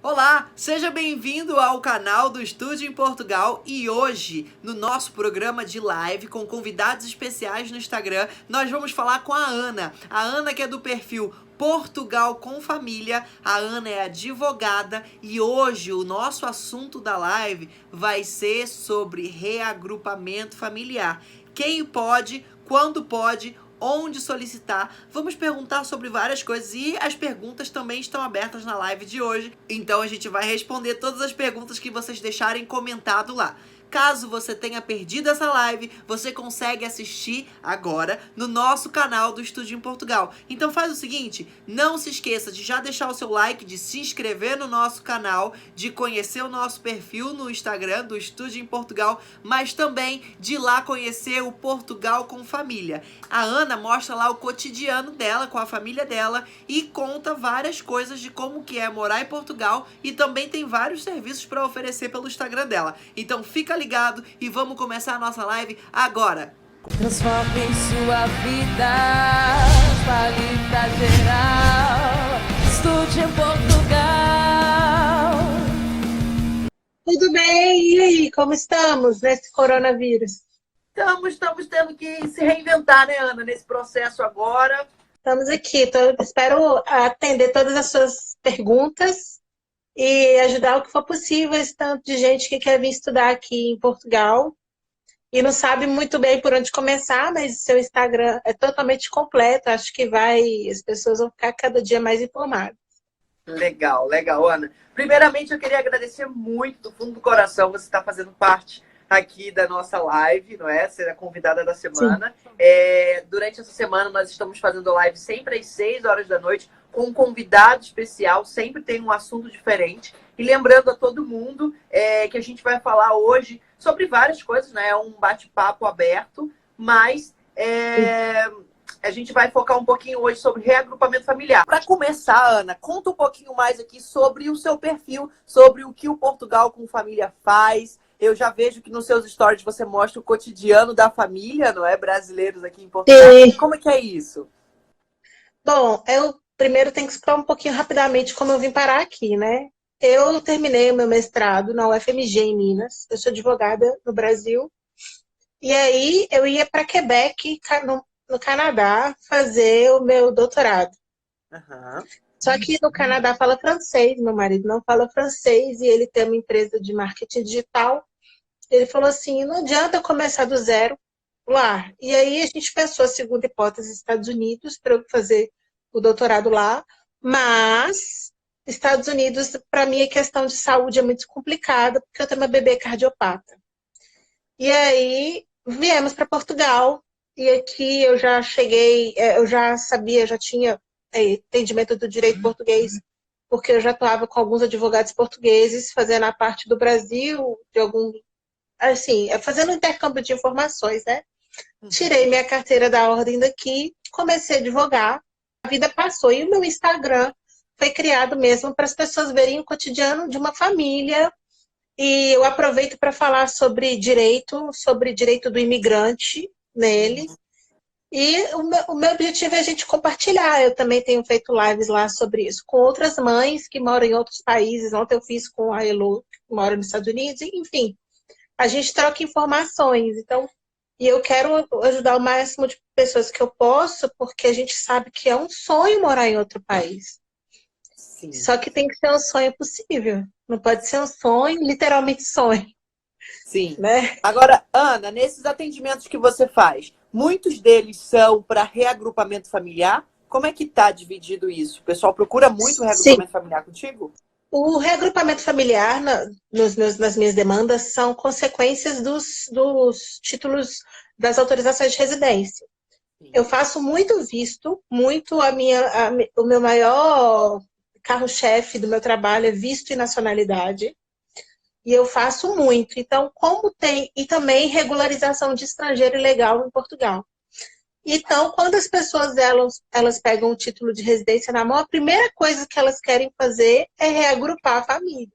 Olá, seja bem-vindo ao canal do Estúdio em Portugal e hoje, no nosso programa de live com convidados especiais no Instagram, nós vamos falar com a Ana. A Ana que é do perfil Portugal com Família, a Ana é advogada e hoje o nosso assunto da live vai ser sobre reagrupamento familiar. Quem pode, quando pode, onde solicitar. Vamos perguntar sobre várias coisas e as perguntas também estão abertas na live de hoje. Então a gente vai responder todas as perguntas que vocês deixarem comentado lá. Caso você tenha perdido essa live, você consegue assistir agora no nosso canal do Estúdio em Portugal. Então faz o seguinte, não se esqueça de já deixar o seu like, de se inscrever no nosso canal, de conhecer o nosso perfil no Instagram do Estúdio em Portugal, mas também de ir lá conhecer o Portugal com Família. A Ana mostra lá o cotidiano dela com a família dela e conta várias coisas de como que é morar em Portugal e também tem vários serviços para oferecer pelo Instagram dela. Então fica ligado e vamos começar a nossa live agora. Transforme sua vida, fale pra geral. Estude em Portugal. Tudo bem? E aí, como estamos nesse coronavírus? Estamos tendo que se reinventar, né, Ana, nesse processo agora. Estamos aqui. Espero atender todas as suas perguntas e ajudar o que for possível esse tanto de gente que quer vir estudar aqui em Portugal e não sabe muito bem por onde começar, mas seu Instagram é totalmente completo. Acho que as pessoas vão ficar cada dia mais informadas. Legal, legal, Ana. Primeiramente, eu queria agradecer muito do fundo do coração você estar fazendo parte aqui da nossa live, não é? Ser a convidada da semana. Durante essa semana, nós estamos fazendo live sempre às 6 horas da noite, com um convidado especial, sempre tem um assunto diferente. E lembrando a todo mundo que a gente vai falar hoje sobre várias coisas, né? É um bate-papo aberto, mas a gente vai focar um pouquinho hoje sobre reagrupamento familiar. Para começar, Ana, conta um pouquinho mais aqui sobre o seu perfil, sobre o que o Portugal com Família faz. Eu já vejo que nos seus stories você mostra o cotidiano da família, não é? Brasileiros aqui em Portugal. Como é que é isso? Bom, eu primeiro tenho que explicar um pouquinho rapidamente como eu vim parar aqui, né? Eu terminei o meu mestrado na UFMG em Minas. Eu sou advogada no Brasil. E aí eu ia para Quebec, no Canadá, fazer o meu doutorado. Uhum. Só que no Canadá fala francês, meu marido não fala francês, e ele tem uma empresa de marketing digital. Ele falou assim, não adianta eu começar do zero lá. E aí a gente pensou a segunda hipótese, Estados Unidos, para eu fazer o doutorado lá, mas Estados Unidos, para mim, a questão de saúde é muito complicada, porque eu tenho uma bebê cardiopata. E aí viemos para Portugal, e aqui eu já cheguei, eu já sabia, já tinha entendimento do direito português, porque eu já atuava com alguns advogados portugueses, fazendo a parte do Brasil, de algum, assim, fazendo intercâmbio de informações, né? Tirei minha carteira da ordem daqui, comecei a advogar, a vida passou. E o meu Instagram foi criado mesmo para as pessoas verem o cotidiano de uma família. E eu aproveito para falar sobre direito do imigrante nele. E o meu objetivo é a gente compartilhar. Eu também tenho feito lives lá sobre isso, com outras mães que moram em outros países. Ontem eu fiz com a Elo, que mora nos Estados Unidos, enfim. A gente troca informações. Então, e eu quero ajudar o máximo de pessoas que eu posso, porque a gente sabe que é um sonho morar em outro país. Sim. Só que tem que ser um sonho possível. Não pode ser um sonho, literalmente sonho. Sim. Né? Agora, Ana, nesses atendimentos que você faz, muitos deles são para reagrupamento familiar. Como é que está dividido isso? O pessoal procura muito o reagrupamento familiar contigo? O reagrupamento familiar nas minhas demandas são consequências dos títulos das autorizações de residência. Sim. Eu faço muito visto, muito o meu maior carro-chefe do meu trabalho é visto e nacionalidade. E eu faço muito. Então, e também regularização de estrangeiro ilegal em Portugal. Então, quando as pessoas elas pegam o título de residência na mão, a primeira coisa que elas querem fazer é reagrupar a família.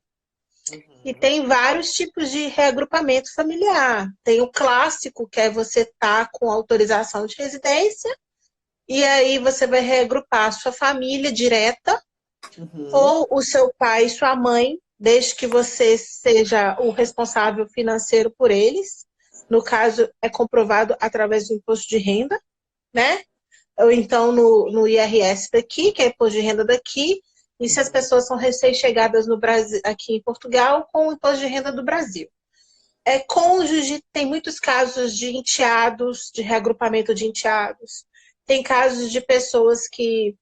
Uhum. E tem vários tipos de reagrupamento familiar. Tem o clássico, que é você estar com autorização de residência, e aí você vai reagrupar a sua família direta, Uhum. ou o seu pai e sua mãe, desde que você seja o responsável financeiro por eles. No caso, é comprovado através do imposto de renda, né? Ou então no IRS daqui, que é imposto de renda daqui, e se as Uhum. pessoas são recém-chegadas no Brasil, aqui em Portugal, com o imposto de renda do Brasil. Cônjuge, tem muitos casos de enteados, de reagrupamento de enteados. Tem casos de pessoas que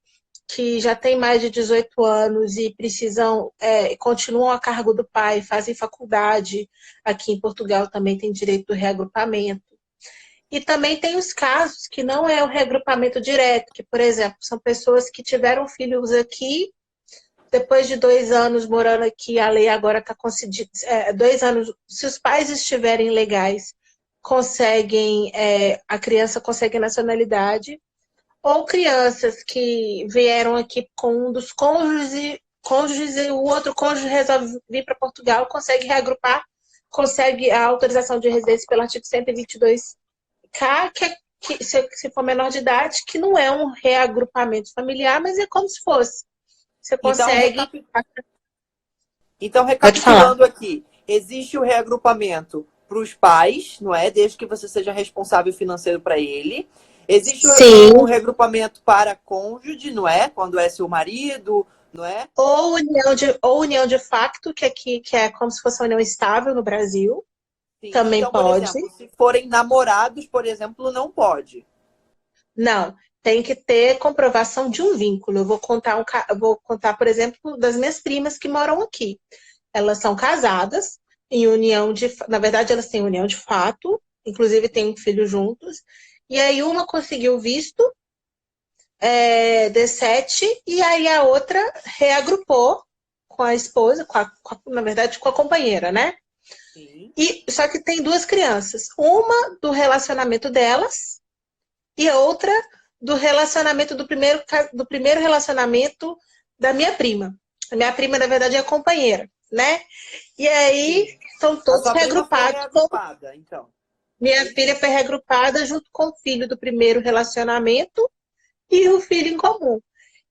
já têm mais de 18 anos e precisam, continuam a cargo do pai, fazem faculdade. Aqui em Portugal também tem direito do reagrupamento. E também tem os casos que não é o reagrupamento direto, que, por exemplo, são pessoas que tiveram filhos aqui, depois de 2 anos morando aqui, a lei agora está concedida. 2 anos, se os pais estiverem legais, a criança consegue nacionalidade, ou crianças que vieram aqui com um dos cônjuges e o outro cônjuge resolve vir para Portugal, consegue reagrupar, consegue a autorização de residência pelo artigo 122K, se for menor de idade, que não é um reagrupamento familiar, mas é como se fosse. Você Então, consegue. então, Pode falar. recapitulando aqui, existe o reagrupamento para os pais, não é? Desde que você seja responsável financeiro para ele. Existe o Sim. reagrupamento para cônjuge, não é? Quando é seu marido, não é? Ou união de facto, que é como se fosse uma união estável no Brasil, Sim. também Então, por pode. exemplo, se forem namorados, por exemplo, não pode. Não, tem que ter comprovação de um vínculo. Eu vou contar, por exemplo, das minhas primas que moram aqui. Elas são casadas, na verdade, elas têm união de fato, inclusive têm um filho juntos. E aí uma conseguiu visto, D7, e aí a outra reagrupou com a esposa, na verdade, com a companheira, né? Sim. Só que tem duas crianças. Uma do relacionamento delas e outra do primeiro relacionamento da minha prima. A minha prima, na verdade, é a companheira, né? E aí Sim. estão A todos sua prima foi reagrupados. reagrupada, então. É Minha isso? filha foi reagrupada junto com o filho do primeiro relacionamento e o filho em comum.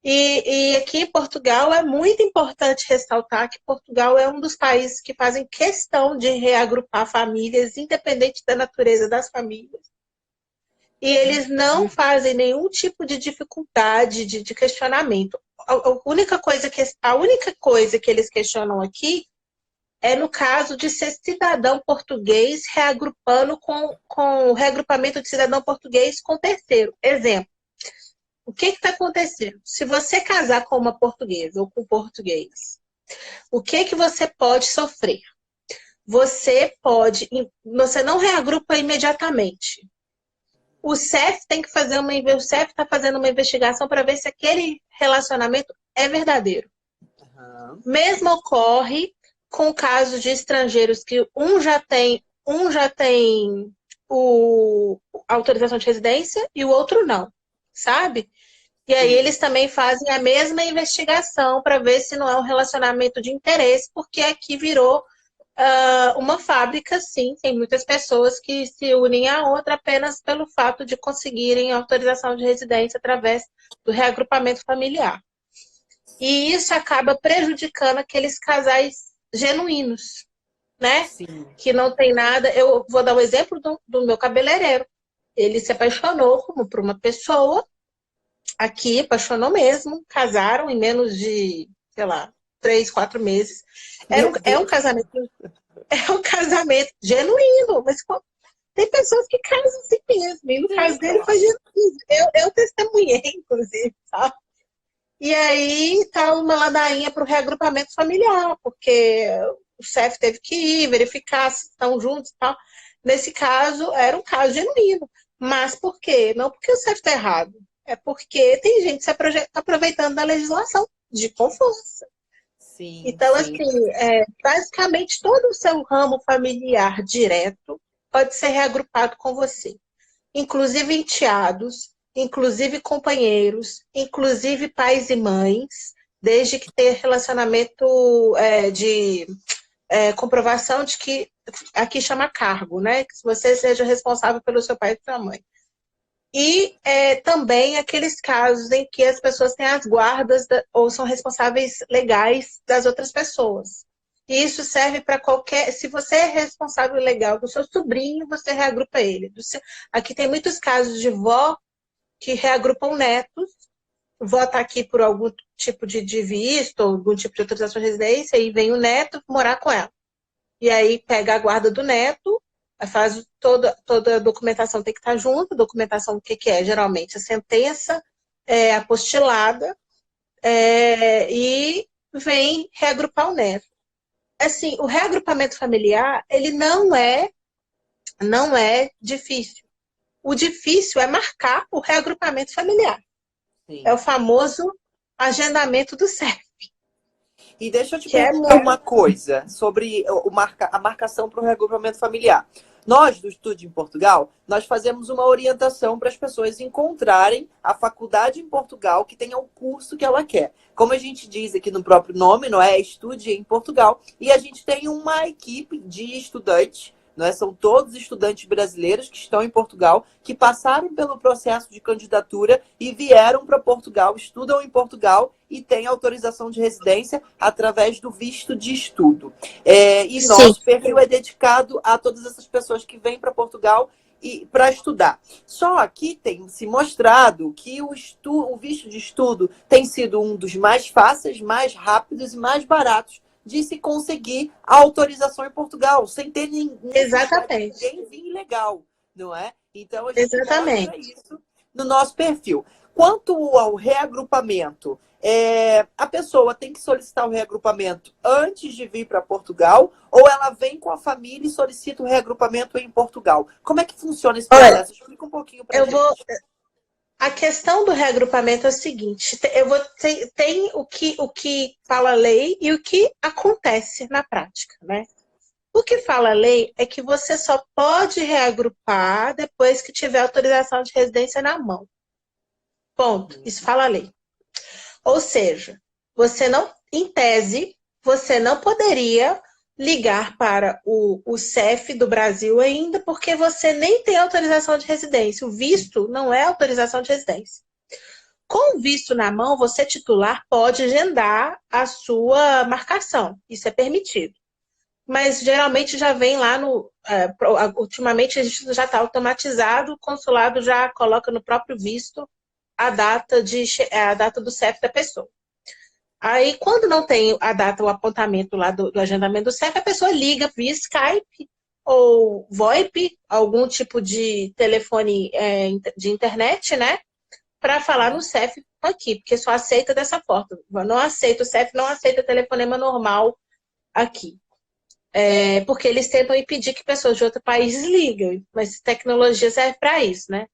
E aqui em Portugal é muito importante ressaltar que Portugal é um dos países que fazem questão de reagrupar famílias, independente da natureza das famílias. E eles não fazem nenhum tipo de dificuldade, de questionamento. A única coisa que eles questionam aqui é no caso de ser cidadão português reagrupando com o reagrupamento de cidadão português com terceiro. Exemplo. O que está acontecendo? Se você casar com uma portuguesa ou com um português, o que você pode sofrer? Você não reagrupa imediatamente. O CEF está fazendo uma investigação para ver se aquele relacionamento é verdadeiro. Uhum. Mesmo ocorre com casos de estrangeiros que um já tem a autorização de residência e o outro não, sabe? E aí Sim. eles também fazem a mesma investigação para ver se não é um relacionamento de interesse, porque aqui virou uma fábrica, sim. Tem muitas pessoas que se unem à outra apenas pelo fato de conseguirem autorização de residência através do reagrupamento familiar. E isso acaba prejudicando aqueles casais genuínos, né? Sim. Que não tem nada. Eu vou dar o exemplo do meu cabeleireiro. Ele se apaixonou por uma pessoa aqui, apaixonou mesmo, casaram em menos de, sei lá, 3, 4 meses. Meu É um Deus. casamento, é um casamento genuíno, mas tem pessoas que casam assim mesmo. E no Sim, caso dele foi claro. genuíno. Eu testemunhei, inclusive, sabe? E aí tá uma ladainha para o reagrupamento familiar, porque o chefe teve que ir, verificar se estão juntos e tal. Nesse caso, era um caso genuíno. Mas por quê? Não porque o chefe está errado. É porque tem gente se aproveitando da legislação com força. Sim, Então, sim. assim, basicamente todo o seu ramo familiar direto pode ser reagrupado com você. Inclusive enteados, inclusive companheiros, inclusive pais e mães, desde que tenha relacionamento de comprovação de que aqui chama cargo, né? Que você seja responsável pelo seu pai e sua mãe. E também aqueles casos em que as pessoas têm as guardas ou são responsáveis legais das outras pessoas. E isso serve para qualquer... Se você é responsável legal do seu sobrinho, você reagrupa ele. Aqui tem muitos casos de vó que reagrupam netos. Vó está aqui por algum tipo de visto, ou algum tipo de autorização de residência, e vem o neto morar com ela. E aí pega a guarda do neto, faz toda a documentação, tem que estar junto. A documentação, o que é? Geralmente a sentença apostilada, e vem reagrupar o neto. Assim, o reagrupamento familiar, ele não é difícil. O difícil é marcar o reagrupamento familiar. Sim. É o famoso agendamento do CEP. E deixa eu te perguntar uma coisa sobre a marcação para o reagrupamento familiar. Nós, do Estúdio em Portugal, nós fazemos uma orientação para as pessoas encontrarem a faculdade em Portugal que tenha o curso que ela quer. Como a gente diz aqui no próprio nome, não é? Estúdio em Portugal. E a gente tem uma equipe de estudantes, não é? São todos estudantes brasileiros que estão em Portugal, que passaram pelo processo de candidatura e vieram para Portugal, estudam em Portugal e têm autorização de residência através do visto de estudo. E nosso perfil é dedicado a todas essas pessoas que vêm para Portugal para estudar. Só que tem se mostrado que o visto de estudo tem sido um dos mais fáceis, mais rápidos e mais baratos de se conseguir a autorização em Portugal, sem ter ninguém vir ilegal, não é? Então, a gente mostra isso no nosso perfil. Quanto ao reagrupamento, a pessoa tem que solicitar o reagrupamento antes de vir para Portugal, ou ela vem com a família e solicita o reagrupamento em Portugal? Como é que funciona esse processo? Explica um pouquinho para a gente. A questão do reagrupamento é o seguinte: tem o que fala a lei e o que acontece na prática, né? O que fala a lei é que você só pode reagrupar depois que tiver autorização de residência na mão. Ponto. Isso fala a lei. Ou seja, você não, em tese, você não poderia ligar para o CEF do Brasil ainda, porque você nem tem autorização de residência. O visto não é autorização de residência. Com o visto na mão, você, titular, pode agendar a sua marcação. Isso é permitido. Mas geralmente já vem lá no... ultimamente a gente já está automatizado, o consulado já coloca no próprio visto a data do CEF da pessoa. Aí, quando não tem a data, o apontamento lá do agendamento do CEF, a pessoa liga via Skype ou VoIP, algum tipo de telefone de internet, né? Para falar no CEF aqui, porque só aceita dessa forma. Não aceita o CEF, não aceita telefonema normal aqui. Porque eles tentam impedir que pessoas de outro país liguem, mas tecnologia serve para isso, né?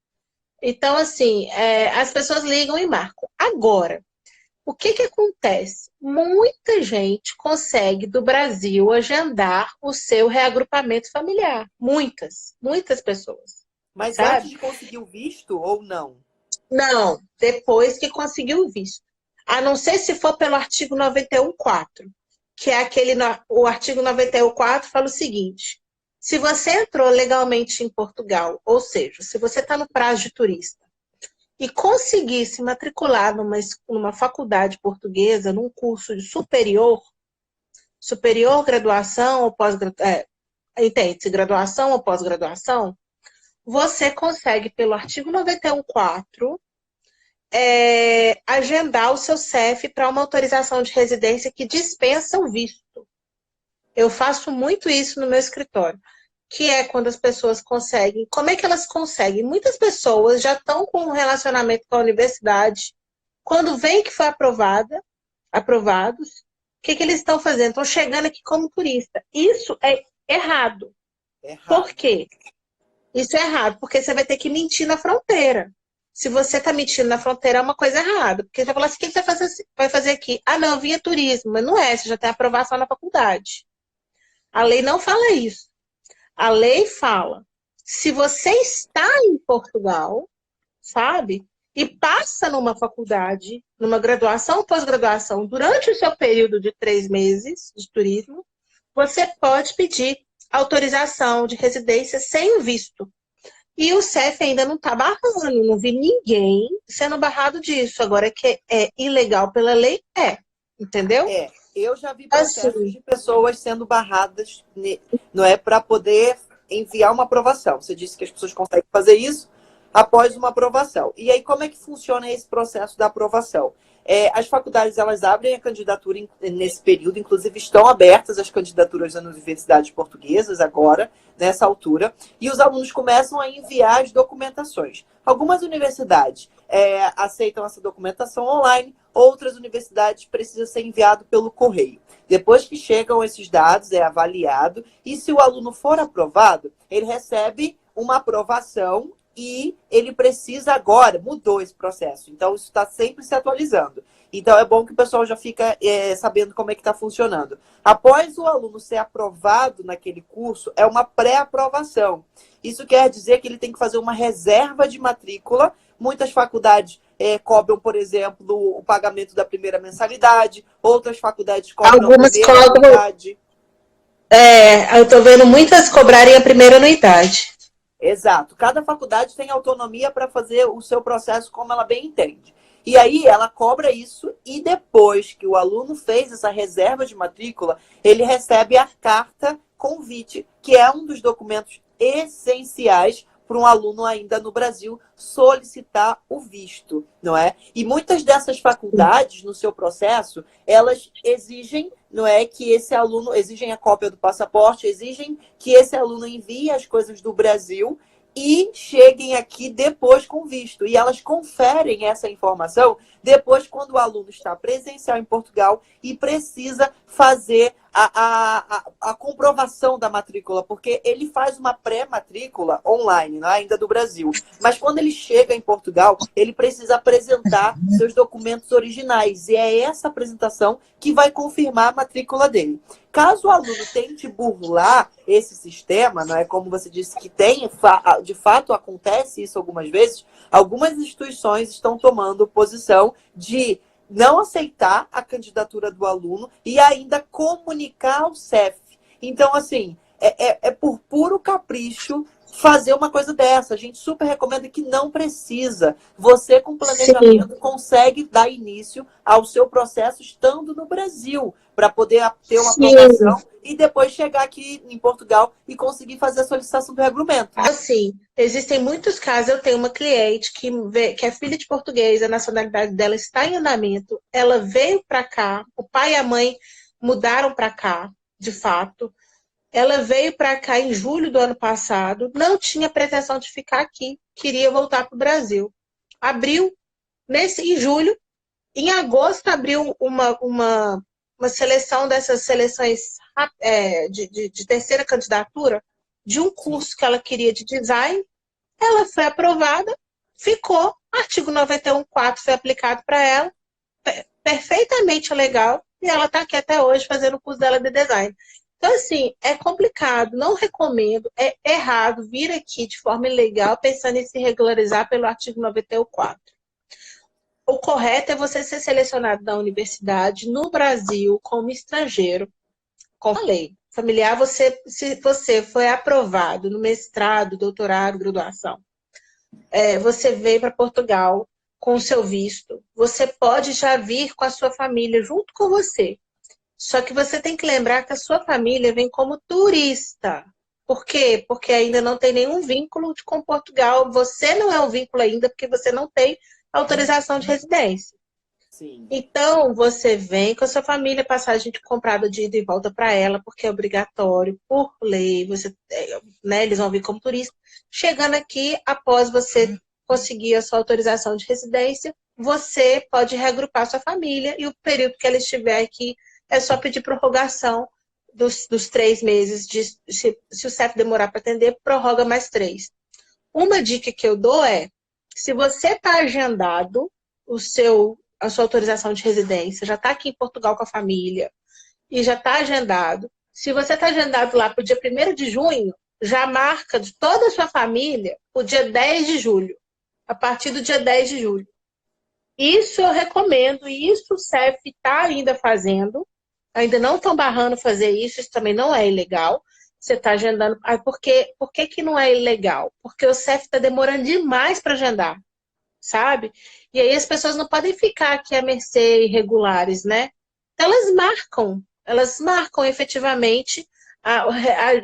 Então, assim, as pessoas ligam e marcam. Agora, o que acontece? Muita gente consegue do Brasil agendar o seu reagrupamento familiar. Muitas pessoas. Mas sabe? Antes de conseguir o visto ou não? Não, depois que conseguiu o visto. A não ser se for pelo artigo 91.4, que é o artigo 91.4 fala o seguinte: se você entrou legalmente em Portugal, ou seja, se você está no prazo de turista, e conseguir se matricular numa faculdade portuguesa, num curso de superior graduação ou pós-graduação, entende? Graduação ou pós-graduação, você consegue, pelo artigo 91.4, agendar o seu CEF para uma autorização de residência que dispensa o visto. Eu faço muito isso no meu escritório, que é quando as pessoas conseguem. Como é que elas conseguem? Muitas pessoas já estão com um relacionamento com a universidade. Quando vem que foi aprovados, o que eles estão fazendo? Estão chegando aqui como turista. Isso é errado. Por quê? Isso é errado, porque você vai ter que mentir na fronteira. Se você está mentindo na fronteira, é uma coisa errada. Porque você vai falar assim: o que você vai fazer aqui? Ah, não, eu vim a turismo. Mas não é, você já tem aprovação na faculdade. A lei não fala isso. A lei fala, se você está em Portugal, sabe, e passa numa faculdade, numa graduação ou pós-graduação, durante o seu período de 3 meses de turismo, você pode pedir autorização de residência sem o visto. E o CEF ainda não está barrando, não vi ninguém sendo barrado disso. Agora que é ilegal pela lei, entendeu? Eu já vi processos Assim, de pessoas sendo barradas, não é, para poder enviar uma aprovação. Você disse que as pessoas conseguem fazer isso após uma aprovação. E aí, como é que funciona esse processo da aprovação? As faculdades, elas abrem a candidatura nesse período, inclusive estão abertas as candidaturas nas universidades portuguesas agora, nessa altura, e os alunos começam a enviar as documentações. Algumas universidades aceitam essa documentação online, outras universidades precisam ser enviado pelo correio. Depois que chegam esses dados, é avaliado, e se o aluno for aprovado, ele recebe uma aprovação e ele precisa agora, mudou esse processo. Então, isso está sempre se atualizando. Então, é bom que o pessoal já fica sabendo como é que está funcionando. Após o aluno ser aprovado naquele curso, é uma pré-aprovação. Isso quer dizer que ele tem que fazer uma reserva de matrícula. Muitas faculdades cobram, por exemplo, o pagamento da primeira mensalidade. Outras faculdades cobram algumas a primeira cobram. anuidade. Eu estou vendo muitas cobrarem a primeira anuidade. Exato. Cada faculdade tem autonomia para fazer o seu processo como ela bem entende. E aí ela cobra isso e depois que o aluno fez essa reserva de matrícula, ele recebe a carta convite, que é um dos documentos essenciais para um aluno ainda no Brasil solicitar o visto, não é? E muitas dessas faculdades, no seu processo, elas exigem, não é, que esse aluno, exigem a cópia do passaporte, exigem que esse aluno envie as coisas do Brasil e cheguem aqui depois com visto. E elas conferem essa informação depois quando o aluno está presencial em Portugal e precisa fazer a comprovação da matrícula, porque ele faz uma pré-matrícula online, não é? Ainda do Brasil. Mas quando ele chega em Portugal, ele precisa apresentar seus documentos originais. E é essa apresentação que vai confirmar a matrícula dele. Caso o aluno tente burlar esse sistema, não é, como você disse que tem, de fato acontece isso algumas vezes, algumas instituições estão tomando posição de não aceitar a candidatura do aluno e ainda comunicar ao CEF. Então, assim, é por puro capricho fazer uma coisa dessa. A gente super recomenda que não precisa. Você, com planejamento, consegue dar início ao seu processo estando no Brasil, para poder ter uma aprovação e depois chegar aqui em Portugal e conseguir fazer a solicitação do regulamento. Assim, existem muitos casos. Eu tenho uma cliente que é filha de português, a nacionalidade dela está em andamento. Ela veio para cá, o pai e a mãe mudaram para cá, de fato. Ela veio para cá em julho do ano passado, não tinha pretensão de ficar aqui, queria voltar para o Brasil. Abriu em julho, em agosto abriu uma seleção dessas seleções de terceira candidatura de um curso que ela queria de design. Ela foi aprovada, ficou, artigo 91.4 foi aplicado para ela, perfeitamente legal, e ela está aqui até hoje fazendo o curso dela de design. Então, assim, é complicado, não recomendo, é errado vir aqui de forma ilegal pensando em se regularizar pelo artigo 91.4. O correto é você ser selecionado da universidade no Brasil como estrangeiro, com a lei familiar. Se você foi aprovado no mestrado, doutorado, graduação, você veio para Portugal com o seu visto, você pode já vir com a sua família junto com você. Só que você tem que lembrar que a sua família vem como turista. Por quê? Porque ainda não tem nenhum vínculo com Portugal. Você não é um vínculo ainda porque você não tem autorização de residência. Sim. Então, você vem com a sua família, passagem de comprada de ida e volta para ela, porque é obrigatório, por lei, eles vão vir como turista. Chegando aqui, após você conseguir a sua autorização de residência, você pode reagrupar sua família e o período que ela estiver aqui é só pedir prorrogação dos 3 meses. Se o CEF demorar para atender, prorroga mais 3. Uma dica que eu dou é, se você está agendado a sua autorização de residência, já está aqui em Portugal com a família e já está agendado, se você está agendado lá para o dia 1º de junho, já marca de toda a sua família o dia 10 de julho, a partir do dia 10 de julho. Isso eu recomendo, e isso o CEF está ainda fazendo. Ainda não estão barrando fazer isso também não é ilegal. você está agendando. Por que que não é ilegal? Porque o CEF está demorando demais para agendar, sabe? E aí as pessoas não podem ficar aqui à mercê irregulares, né? Então elas marcam efetivamente,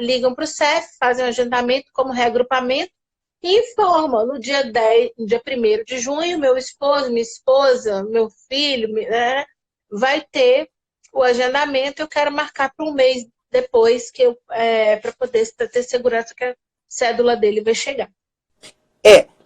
ligam para o CEF, fazem um agendamento como reagrupamento e informam no dia 10, no dia 1º de junho, meu esposo, minha esposa, meu filho, né, vai ter o agendamento, eu quero marcar para um mês depois para poder ter segurança que a cédula dele vai chegar.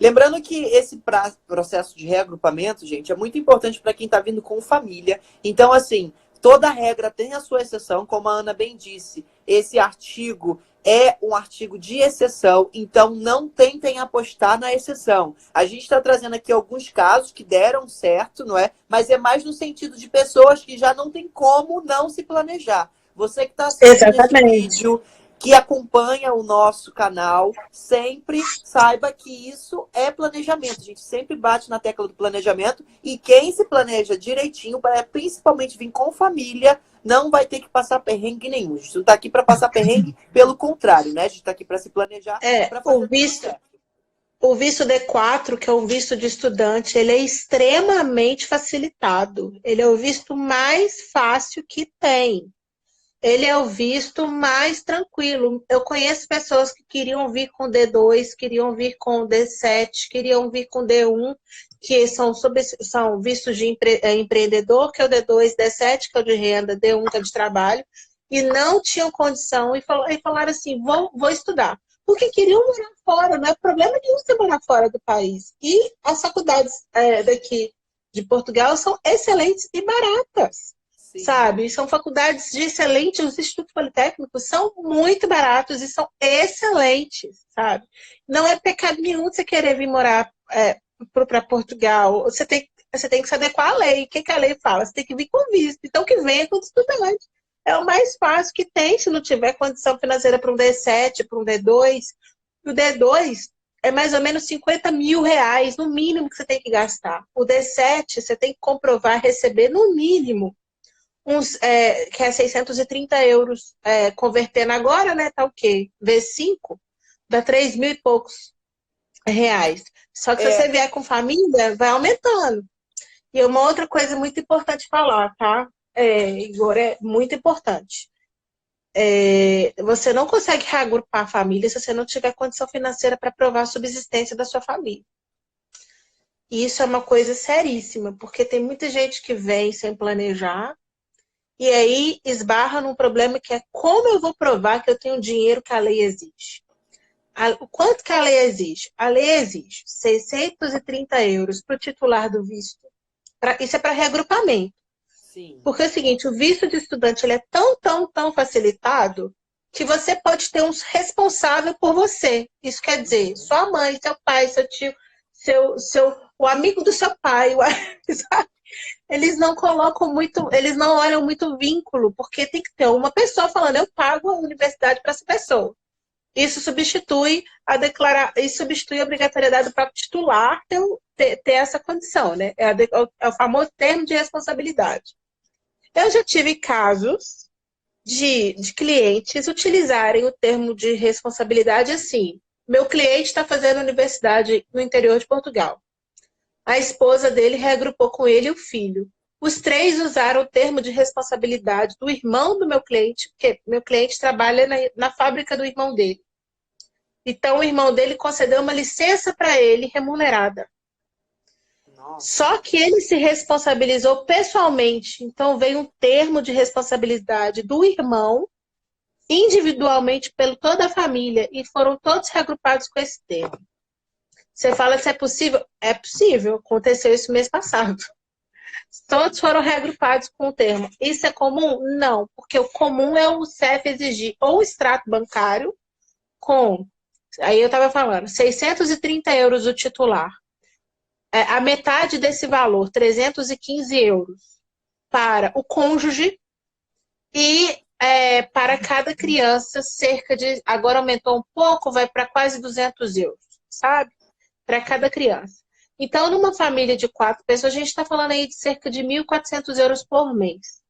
Lembrando que esse processo de reagrupamento, gente, é muito importante para quem está vindo com família. Então, assim, toda regra tem a sua exceção, como a Ana bem disse. Esse artigo é um artigo de exceção, então não tentem apostar na exceção. A gente está trazendo aqui alguns casos que deram certo, não é? Mas é mais no sentido de pessoas que já não tem como não se planejar. Você que está assistindo esse vídeo, que acompanha o nosso canal, sempre saiba que isso é planejamento. A gente sempre bate na tecla do planejamento e quem se planeja direitinho, principalmente vir com família, não vai ter que passar perrengue nenhum. A gente não está aqui para passar perrengue, pelo contrário, né? A gente está aqui para se planejar. O visto D4, que é o visto de estudante, ele é extremamente facilitado. Ele é o visto mais fácil que tem. Ele é o visto mais tranquilo. Eu conheço pessoas que queriam vir com D2, queriam vir com D7, queriam vir com D1, que são vistos de empreendedor, que é o D2, D7, que é o de renda, D1, que é de trabalho, e não tinham condição, e falaram assim, vou estudar. Porque queriam morar fora, não é problema nenhum você morar fora do país. E as faculdades daqui de Portugal são excelentes e baratas. Sim. Sabe? São faculdades de excelentes, os institutos politécnicos são muito baratos e são excelentes, sabe? Não é pecado nenhum você querer vir morar para Portugal. Você tem que se adequar à lei. O que a lei fala? Você tem que vir com visto. Então, que venha com estudante. É o mais fácil que tem, se não tiver condição financeira para um D7, para um D2. O D2 é mais ou menos 50 mil reais, no mínimo que você tem que gastar. O D7, você tem que comprovar receber no mínimo que é 630 euros, convertendo agora, né, tá o quê? V5, dá 3 mil e poucos reais. Só que se você vier com família, vai aumentando. E uma outra coisa muito importante falar, tá? Igor, é muito importante. Você não consegue reagrupar a família se você não tiver condição financeira para provar a subsistência da sua família. E isso é uma coisa seríssima, porque tem muita gente que vem sem planejar, e aí esbarra num problema que é como eu vou provar que eu tenho dinheiro que a lei exige. O quanto que a lei exige? A lei exige 630 euros para o titular do visto. Isso é para reagrupamento. Sim. Porque é o seguinte, o visto de estudante ele é tão facilitado que você pode ter um responsável por você. Isso quer dizer, sua mãe, seu pai, seu tio, o amigo do seu pai, sabe? Eles não colocam muito, eles não olham muito vínculo, porque tem que ter uma pessoa falando, eu pago a universidade para essa pessoa. Isso substitui a obrigatoriedade do próprio titular ter essa condição, né? É o famoso termo de responsabilidade. Eu já tive casos de clientes utilizarem o termo de responsabilidade assim. Meu cliente está fazendo universidade no interior de Portugal. A esposa dele reagrupou com ele e o filho. Os três usaram o termo de responsabilidade do irmão do meu cliente, porque meu cliente trabalha na fábrica do irmão dele. Então, o irmão dele concedeu uma licença para ele remunerada. Nossa. Só que ele se responsabilizou pessoalmente. Então, veio um termo de responsabilidade do irmão, individualmente, pelo toda a família, e foram todos reagrupados com esse termo. Você fala se é possível? É possível. Aconteceu isso mês passado. Todos foram reagrupados com o termo. Isso é comum? Não. Porque o comum é o CEF exigir ou o extrato bancário com... Aí eu estava falando, 630 euros o titular. A metade desse valor, 315 euros, para o cônjuge e para cada criança, cerca de... Agora aumentou um pouco, vai para quase 200 euros, sabe? Para cada criança. Então, numa família de 4 pessoas, a gente está falando aí de cerca de 1.400 euros por mês.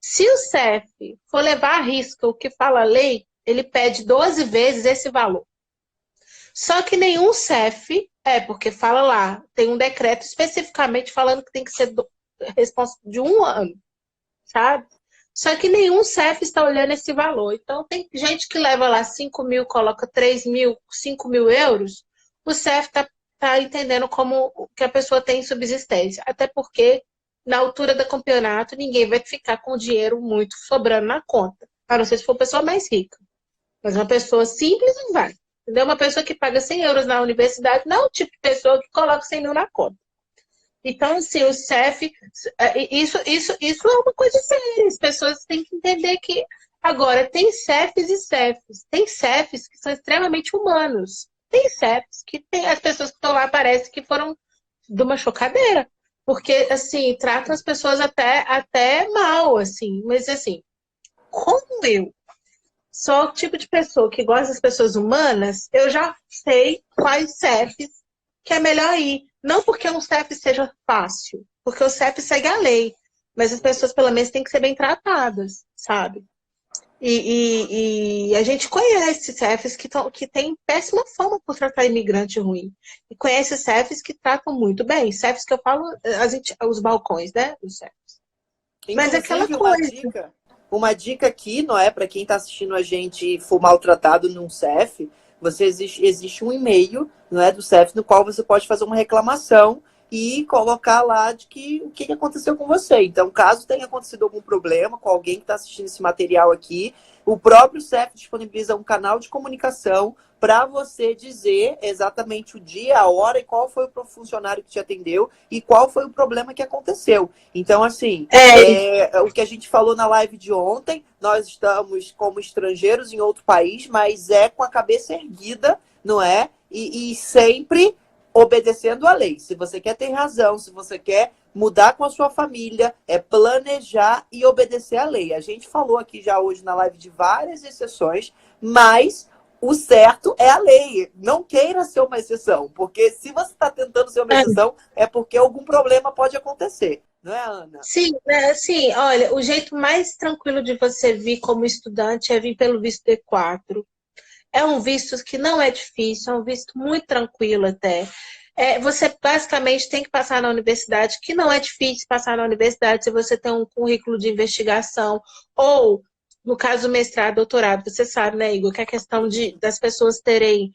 Se o CEF for levar à risca o que fala a lei, ele pede 12 vezes esse valor. Só que nenhum CEF, porque fala lá, tem um decreto especificamente falando que tem que ser de 1 ano, sabe? Só que nenhum CEF está olhando esse valor. Então, tem gente que leva lá 5 mil, coloca 3 mil, 5 mil euros, o CEF está entendendo como que a pessoa tem subsistência. Até porque, na altura do campeonato, ninguém vai ficar com dinheiro muito sobrando na conta. A não ser se for pessoa mais rica. Mas uma pessoa simples não vai. Entendeu? Uma pessoa que paga 100 euros na universidade não é o tipo de pessoa que coloca 100 mil na conta. Então, assim, o CEF, isso é uma coisa séria. As pessoas têm que entender que, agora, tem CEFs e CEFs. Tem CEFs que são extremamente humanos. Tem CEFs que as pessoas que estão lá parece que foram de uma chocadeira. Porque, assim, tratam as pessoas até mal, assim. Mas, assim, como eu sou o tipo de pessoa que gosta das pessoas humanas, eu já sei quais CEFs que é melhor ir. Não porque um CEF seja fácil, porque o CEF segue a lei. Mas as pessoas, pelo menos, têm que ser bem tratadas, sabe? E a gente conhece CEFs que têm péssima fama por tratar imigrante ruim. E conhece CEFs que tratam muito bem. CEFs que eu falo, os balcões, né? Os CEFs. Mas é aquela coisa. Uma dica aqui, não é? Para quem está assistindo a gente e for maltratado num CEF, existe um e-mail, não é, do CEF, no qual você pode fazer uma reclamação e colocar lá de o que aconteceu com você. Então, caso tenha acontecido algum problema com alguém que está assistindo esse material aqui, o próprio CEF disponibiliza um canal de comunicação para você dizer exatamente o dia, a hora e qual foi o funcionário que te atendeu e qual foi o problema que aconteceu. Então, assim, o que a gente falou na live de ontem, nós estamos como estrangeiros em outro país, mas com a cabeça erguida, não é? E sempre obedecendo a lei. Se você quer ter razão, se você quer mudar com a sua família, planejar e obedecer a lei. A gente falou aqui já hoje na live de várias exceções, mas o certo é a lei. Não queira ser uma exceção, porque se você está tentando ser uma exceção, é porque algum problema pode acontecer. Não é, Ana? Sim, sim. Olha, o jeito mais tranquilo de você vir como estudante é vir pelo visto D4. É um visto que não é difícil, é um visto muito tranquilo até. Você basicamente tem que passar na universidade, que não é difícil passar na universidade se você tem um currículo de investigação ou, no caso do mestrado, doutorado. Você sabe, né, Igor, que a questão das pessoas terem...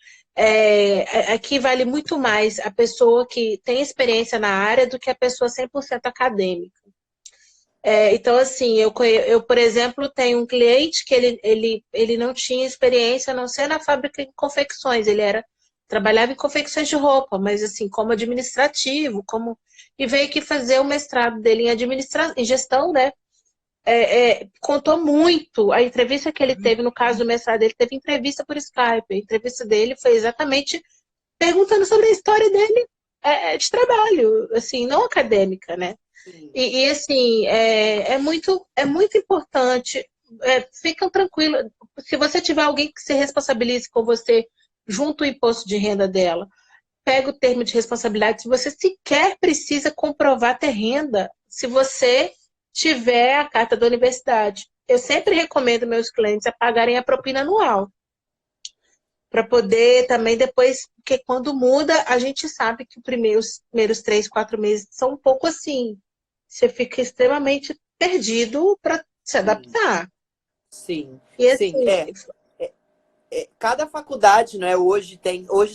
aqui vale muito mais a pessoa que tem experiência na área do que a pessoa 100% acadêmica. Então, assim, eu, por exemplo, tenho um cliente que ele não tinha experiência a não ser na fábrica de confecções. Trabalhava em confecções de roupa, mas assim, como administrativo, e veio aqui fazer o mestrado dele em gestão, né? Contou muito. A entrevista que ele teve, no caso do mestrado dele, teve entrevista por Skype. A entrevista dele foi exatamente perguntando sobre a história dele de trabalho, assim, não acadêmica, né? E assim, é muito importante. Fiquem tranquilos. Se você tiver alguém que se responsabilize com você junto ao imposto de renda dela, pega o termo de responsabilidade. Se você sequer precisa comprovar ter renda, se você tiver a carta da universidade. Eu sempre recomendo meus clientes a pagarem a propina anual. Para poder também depois, porque quando muda, a gente sabe que os primeiros 3, 4 meses são um pouco assim. Você fica extremamente perdido para se adaptar. Sim, e assim, sim. Cada faculdade, né, hoje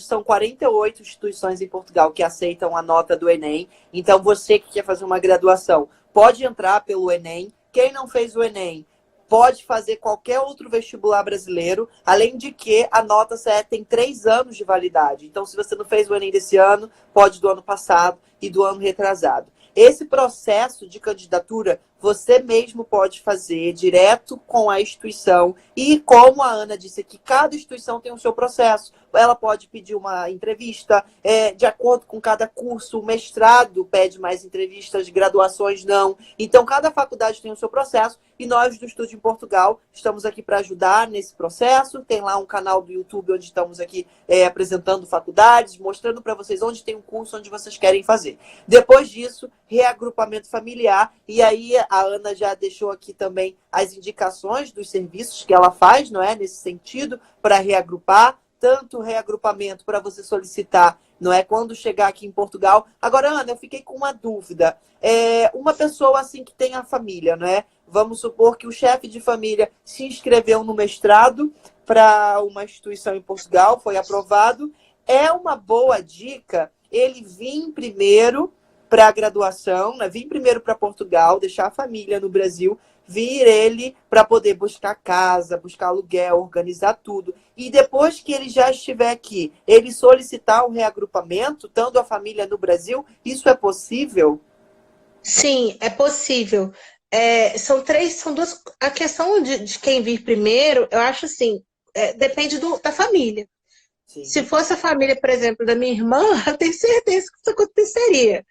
são 48 instituições em Portugal que aceitam a nota do Enem. Então, você que quer fazer uma graduação, pode entrar pelo Enem. Quem não fez o Enem, pode fazer qualquer outro vestibular brasileiro, além de que a nota CE tem 3 anos de validade. Então, se você não fez o Enem desse ano, pode do ano passado e do ano retrasado. Esse processo de candidatura você mesmo pode fazer direto com a instituição e, como a Ana disse aqui, cada instituição tem o seu processo. Ela pode pedir uma entrevista, de acordo com cada curso. O mestrado pede mais entrevistas, graduações não. Então, cada faculdade tem o seu processo e nós do Estúdio em Portugal estamos aqui para ajudar nesse processo. Tem lá um canal do YouTube onde estamos aqui apresentando faculdades, mostrando para vocês onde tem um curso, onde vocês querem fazer. Depois disso, reagrupamento familiar, e aí A Ana já deixou aqui também as indicações dos serviços que ela faz, não é? Nesse sentido, para reagrupar, tanto o reagrupamento para você solicitar, não é? Quando chegar aqui em Portugal. Agora, Ana, eu fiquei com uma dúvida. Uma pessoa assim que tem a família, não é? Vamos supor que o chefe de família se inscreveu no mestrado para uma instituição em Portugal, foi aprovado. É uma boa dica ele vir primeiro para a graduação, né? Vir primeiro para Portugal, deixar a família no Brasil, vir ele para poder buscar casa, buscar aluguel, organizar tudo. E depois que ele já estiver aqui, ele solicitar um reagrupamento, estando a família no Brasil, isso é possível? Sim, é possível. São duas. A questão de quem vir primeiro, eu acho assim, depende da família. Se Sim. fosse a família, por exemplo, da minha irmã, eu tenho certeza que isso aconteceria.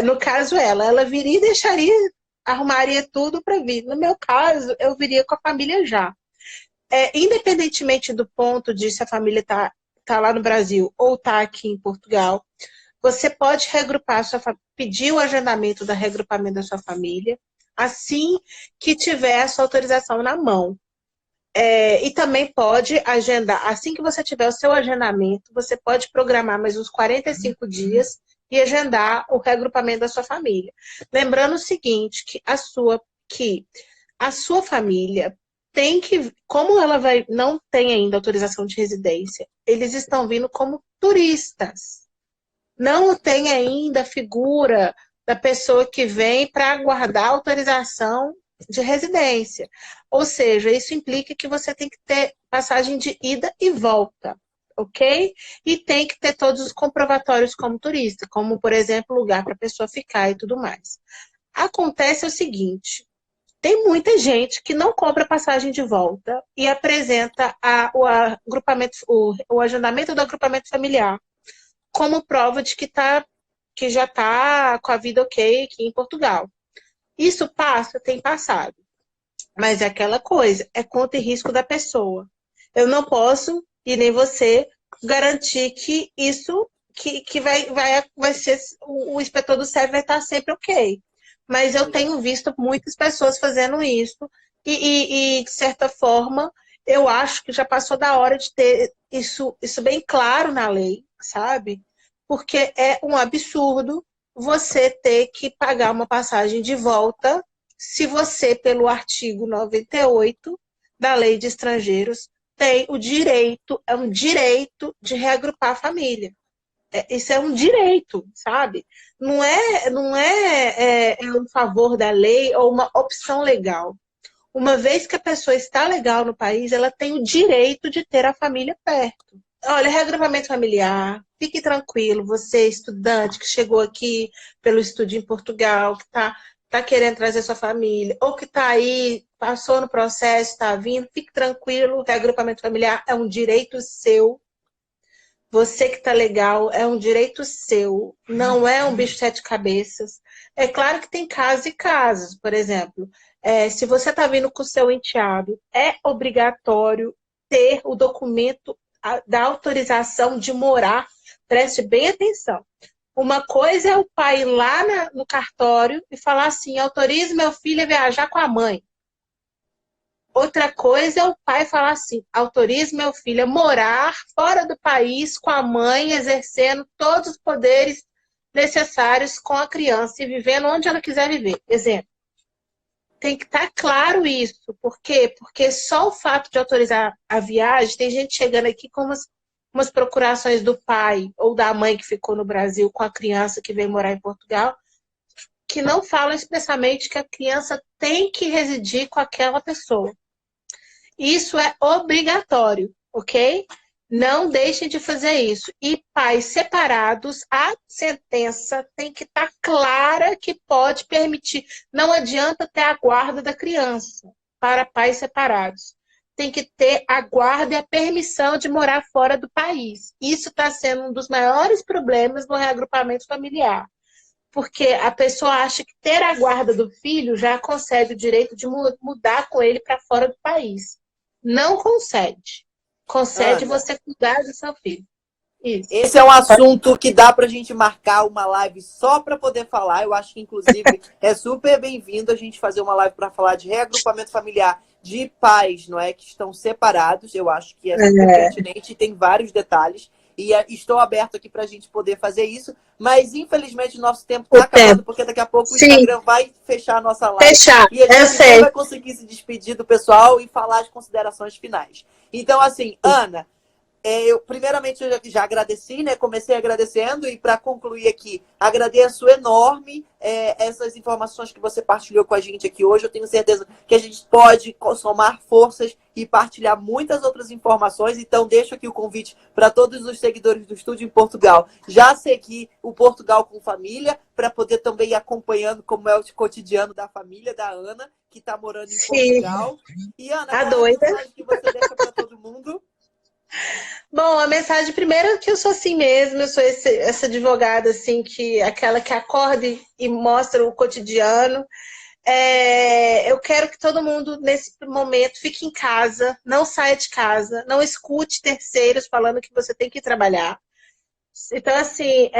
No caso, ela viria e deixaria, arrumaria tudo para vir. No meu caso, eu viria com a família já. Independentemente do ponto de se a família tá lá no Brasil ou está aqui em Portugal, você pode regrupar pedir o agendamento do regrupamento da sua família, assim que tiver a sua autorização na mão. E também pode agendar, assim que você tiver o seu agendamento, você pode programar mais uns 45 dias e agendar o regrupamento da sua família. Lembrando o seguinte, que a sua família tem que, como não tem ainda autorização de residência, eles estão vindo como turistas. Não tem ainda a figura da pessoa que vem para aguardar autorização de residência. Ou seja, isso implica que você tem que ter passagem de ida e volta, ok? E tem que ter todos os comprovatórios como turista, como, por exemplo, lugar para a pessoa ficar e tudo mais. Acontece o seguinte, tem muita gente que não compra passagem de volta e apresenta o agendamento do agrupamento familiar como prova de que já está com a vida ok aqui em Portugal. Isso tem passado. Mas é aquela coisa, é conta e risco da pessoa. Eu não posso, e nem você, garantir que isso que vai ser, o inspetor do SEV vai estar sempre ok. Mas eu tenho visto muitas pessoas fazendo isso, de certa forma, eu acho que já passou da hora de ter isso bem claro na lei, sabe? Porque é um absurdo você ter que pagar uma passagem de volta se você, pelo artigo 98 da Lei de Estrangeiros, tem é um direito de reagrupar a família. Isso é um direito, sabe? Não é um favor da lei ou uma opção legal. Uma vez que a pessoa está legal no país, ela tem o direito de ter a família perto. Olha, reagrupamento familiar, fique tranquilo, você, estudante que chegou aqui pelo estudo em Portugal, que tá querendo trazer sua família, ou que está aí, passou no processo, está vindo, fique tranquilo, reagrupamento familiar é um direito seu. Você que está legal, é um direito seu, não é um bicho de sete cabeças. É claro que tem casos e casos, por exemplo, se você está vindo com o seu enteado, é obrigatório ter o documento da autorização de morar. Preste bem atenção. Uma coisa é o pai ir lá no cartório e falar assim, autorize meu filho a viajar com a mãe. Outra coisa é o pai falar assim, autorize meu filho a morar fora do país com a mãe, exercendo todos os poderes necessários com a criança e vivendo onde ela quiser viver. Exemplo. Tem que estar claro isso. Por quê? Porque só o fato de autorizar a viagem, tem gente chegando aqui com umas procurações do pai ou da mãe que ficou no Brasil com a criança que veio morar em Portugal, que não falam expressamente que a criança tem que residir com aquela pessoa. Isso é obrigatório, ok? Não deixem de fazer isso. E pais separados, a sentença tem que estar clara que pode permitir. Não adianta ter a guarda da criança para pais separados. Tem que ter a guarda e a permissão de morar fora do país. Isso está sendo um dos maiores problemas no reagrupamento familiar. Porque a pessoa acha que ter a guarda do filho já concede o direito de mudar com ele para fora do país. Não concede. Concede Ana, você cuidar do seu filho. Isso. Esse é um assunto que dá pra gente marcar uma live só para poder falar. Eu acho que, inclusive, é super bem-vindo a gente fazer uma live para falar de reagrupamento familiar de pais, não é, que estão separados. Eu acho que é super pertinente e tem vários detalhes. E estou aberto aqui para a gente poder fazer isso. Mas, infelizmente, o nosso tempo está acabando, porque daqui a pouco o Instagram vai fechar a nossa live. Fechar, E a eu gente nem sei. vai conseguir se despedir do pessoal e falar as considerações finais. Então, assim, Ana, eu primeiramente eu já agradeci, né? Comecei agradecendo e para concluir aqui, agradeço enorme essas informações que você partilhou com a gente aqui hoje. Eu tenho certeza que a gente pode somar forças e partilhar muitas outras informações. Então, deixo aqui o convite para todos os seguidores do Estúdio em Portugal já seguir o Portugal com Família, para poder também ir acompanhando como é o cotidiano da família da Ana, que está morando em Portugal. E, Ana, Tá qual é a doida? mensagem que você deixa para todo mundo? Bom, a mensagem primeiro é que eu sou assim mesmo, eu sou essa advogada assim, aquela que acorda e mostra o cotidiano. Eu quero que todo mundo, nesse momento, fique em casa, não saia de casa, não escute terceiros falando que você tem que trabalhar. Então, assim,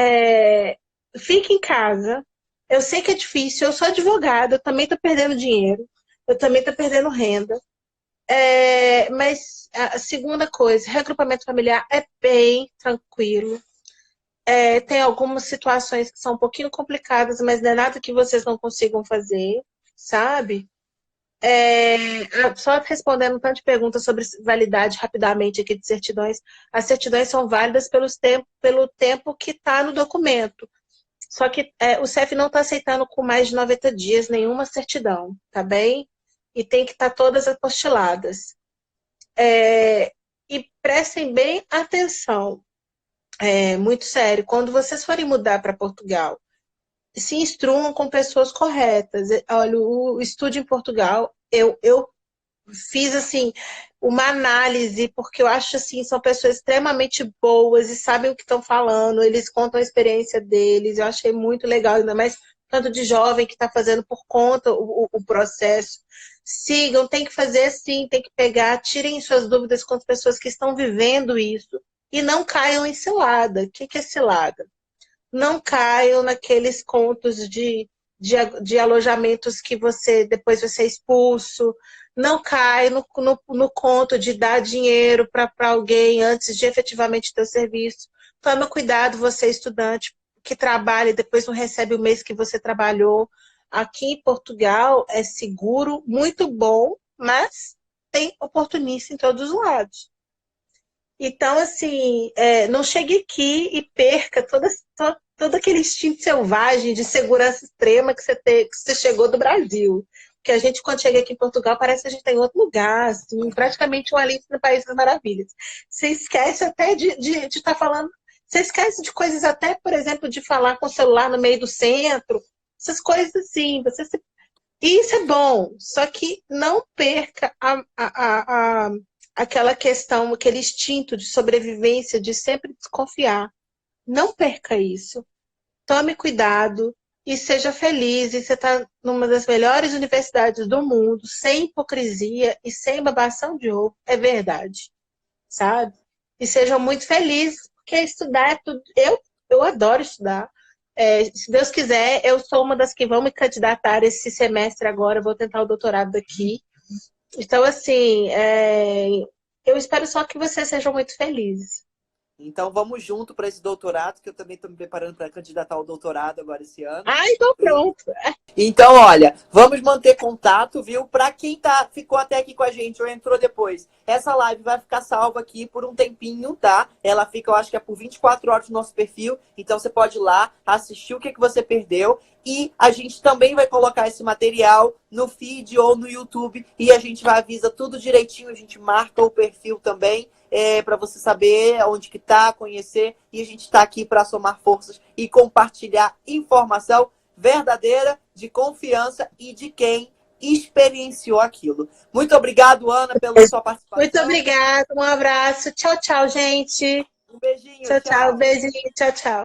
fique em casa. Eu sei que é difícil, eu sou advogada, eu também estou perdendo dinheiro, eu também estou perdendo renda. Mas a segunda coisa, reagrupamento familiar é bem tranquilo. Tem algumas situações que são um pouquinho complicadas, mas não é nada que vocês não consigam fazer, sabe? Só respondendo um tanto de perguntas sobre validade rapidamente aqui de certidões. As certidões são válidas pelo tempo que está no documento. Só que o CEF não está aceitando com mais de 90 dias nenhuma certidão, tá bem? E tem que estar todas apostiladas. E prestem bem atenção, muito sério, quando vocês forem mudar para Portugal, se instruam com pessoas corretas. Olha, o Estúdio em Portugal, eu fiz assim uma análise, porque eu acho assim, são pessoas extremamente boas e sabem o que estão falando, eles contam a experiência deles, eu achei muito legal, ainda mais tanto de jovem que está fazendo por conta o processo. Sigam, tem que fazer assim, tem que pegar, tirem suas dúvidas com as pessoas que estão vivendo isso e não caiam em cilada. O que é cilada? Não caiam naqueles contos de alojamentos que você depois vai ser expulso. Não cai no conto de dar dinheiro para alguém antes de efetivamente ter o serviço. Tome cuidado, você estudante que trabalha e depois não recebe o mês que você trabalhou. Aqui em Portugal é seguro, muito bom, mas tem oportunista em todos os lados. Então, assim, não chegue aqui e perca todo aquele instinto selvagem de segurança extrema que você chegou do Brasil. Que a gente, quando chega aqui em Portugal, parece que a gente está em outro lugar, assim, praticamente um Alice no País das Maravilhas. Você esquece até de estar falando. Você esquece de coisas até, por exemplo, de falar com o celular no meio do centro. Essas coisas assim. E isso é bom, só que não perca aquela questão, aquele instinto de sobrevivência, de sempre desconfiar. Não perca isso. Tome cuidado e seja feliz. E você está numa das melhores universidades do mundo, sem hipocrisia e sem babação de ovo. É verdade, sabe? E sejam muito felizes, porque estudar é tudo. Eu adoro estudar. Se Deus quiser, eu sou uma das que vão me candidatar esse semestre agora. Vou tentar o doutorado daqui. Então, assim, eu espero só que vocês sejam muito felizes. Então vamos junto para esse doutorado, que eu também estou me preparando para candidatar ao doutorado agora esse ano. Ah, então pronto. Então, olha, vamos manter contato, viu? Para quem ficou até aqui com a gente ou entrou depois, essa live vai ficar salva aqui por um tempinho, tá? Ela fica, eu acho que é por 24 horas no nosso perfil. Então você pode ir lá, assistir o que você perdeu. E a gente também vai colocar esse material no feed ou no YouTube. E a gente vai avisar tudo direitinho, a gente marca o perfil também. Para você saber onde que tá, conhecer. E a gente está aqui para somar forças e compartilhar informação verdadeira, de confiança e de quem experienciou aquilo. Muito obrigado, Ana, pela sua participação. Muito obrigada, um abraço. Tchau, tchau, gente. Um beijinho, Tchau, tchau. Beijinho, tchau, tchau.